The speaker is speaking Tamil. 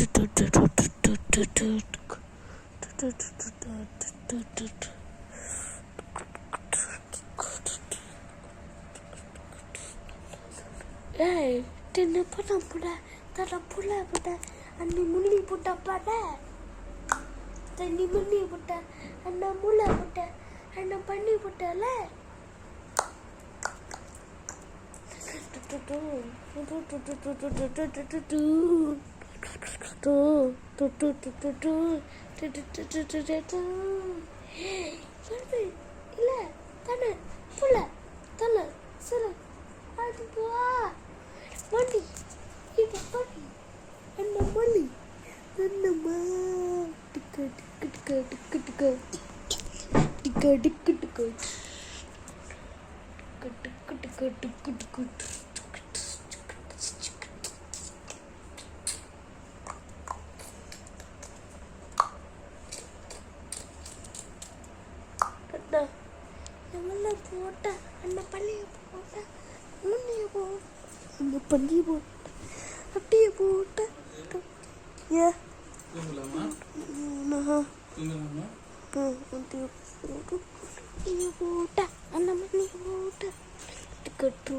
Hey, dinner pula, tara pula, anu muni pula pada. Tani muni pula, anu mula pula, anu pani pula le. இல்ல தானே புள்ள தல சர அது போவா மணி இது பண்ணி என்ன மணி என்னம்மா டிக்க டிக்க டிக்க டிக்க டிக்க டிக்க டிக்க டிக்க டிக்க டிக்க டிக்க டிக்க போட்ட அந்த பள்ளியை போட்ட முன்னைய போட்ட அந்த பள்ளியை போட்ட அப்படியே போட்ட ஏ போட்ட அந்த மண்ணியை போட்ட கட்டு